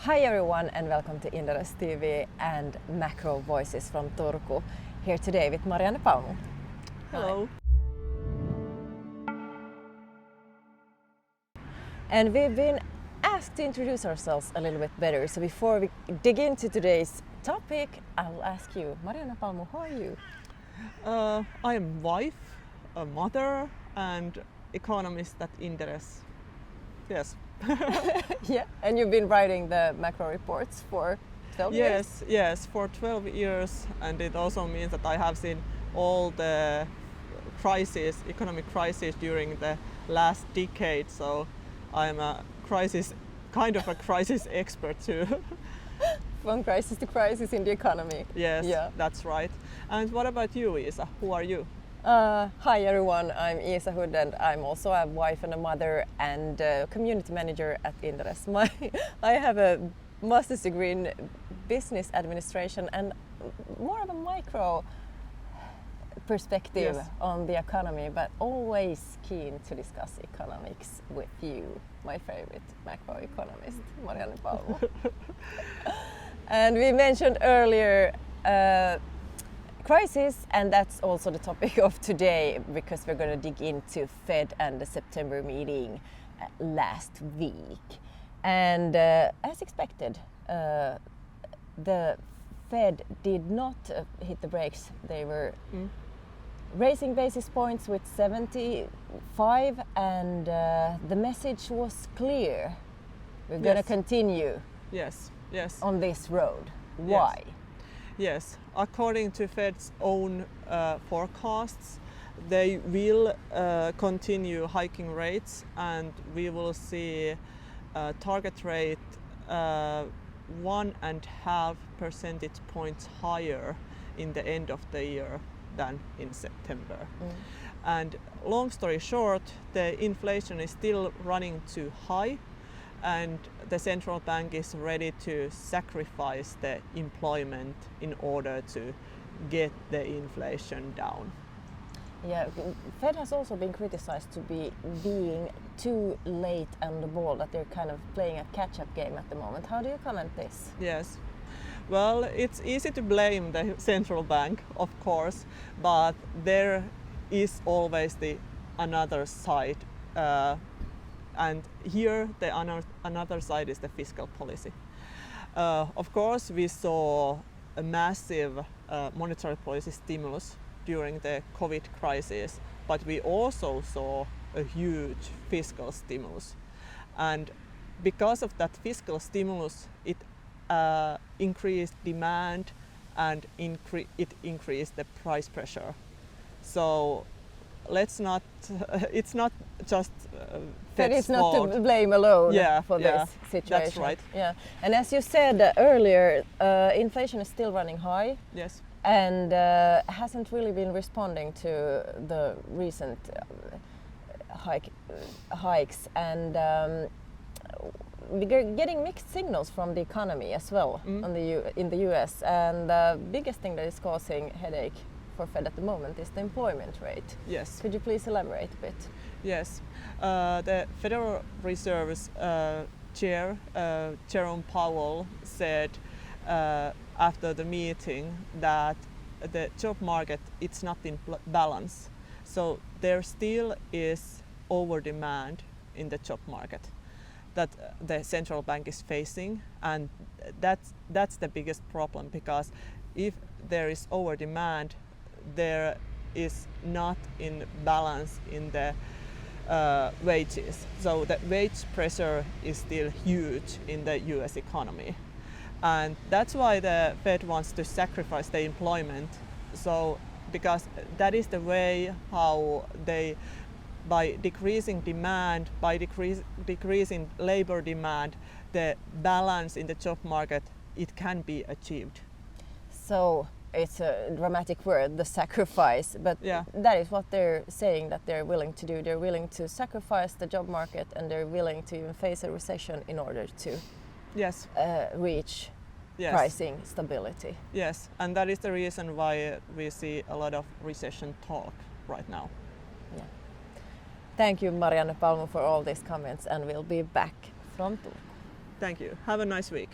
Hi everyone and welcome to Inderes TV and Macrovoices from Turku. Here today with Marianne. Hello. And we've been asked to introduce ourselves a little bit better. So before we dig into today's topic, I will ask you, Marianne, who are you? I am wife, a mother, and economist at Inderes. Yes. Yeah, and you've been writing the macro reports for 12 years? Yes, for 12 years, and it also means that I have seen all the economic crisis during the last decade, so I'm a kind of a crisis expert too. From crisis to crisis in the economy. Yes, yeah. That's right. And what about you, Isa? Who are you? Hi everyone, I'm Isa Hood and I'm also a wife and a mother and a community manager at Inderes. I have a master's degree in business administration and more of a micro perspective on the economy, but always keen to discuss economics with you, my favorite macroeconomist, Marianne. And we mentioned earlier crisis, and that's also the topic of today because we're going to dig into Fed and the September meeting last week. And as expected, the Fed did not hit the brakes. They were raising basis points with 75, and the message was clear. We're going to continue on this road. Why? Yes, according to Fed's own forecasts, they will continue hiking rates, and we will see a target rate 1.5 percentage points higher in the end of the year than in September. And long story short, the inflation is still running too high, and the central bank is ready to sacrifice the employment in order to get the inflation down. Yeah, Fed has also been criticized to be being too late on the ball, that they're kind of playing a catch-up game at the moment. How do you comment this? Yes. Well, it's easy to blame the central bank, of course, but there is always the another side. And here the another side is the fiscal policy. Of course, we saw a massive monetary policy stimulus during the COVID crisis, but we also saw a huge fiscal stimulus. And because of that fiscal stimulus, it increased demand and it increased the price pressure. So it's not just Fed is not to blame alone for this situation. That's right. Yeah, and as you said earlier, inflation is still running high. Yes. And hasn't really been responding to the recent hikes, and we're getting mixed signals from the economy as well in the US. And the biggest thing that is causing headache for Fed at the moment is the employment rate. Yes. Could you please elaborate a bit? Yes. The Federal Reserve's chair, Jerome Powell, said after the meeting that the job market, it's not in balance. So there still is over demand in the job market that the central bank is facing, and that's the biggest problem, because if there is over demand, there is not in balance in the wages. So the wage pressure is still huge in the US economy. And that's why the Fed wants to sacrifice the employment. So because that is the way how they, by decreasing demand, by decreasing labor demand, the balance in the job market, it can be achieved. So it's a dramatic word, the sacrifice, but that is what they're saying that they're willing to do. They're willing to sacrifice the job market, and they're willing to even face a recession in order to reach pricing stability. Yes, and that is the reason why we see a lot of recession talk right now. Yeah. Thank you, Marianne, for all these comments, and we'll be back from Turku. Thank you. Have a nice week.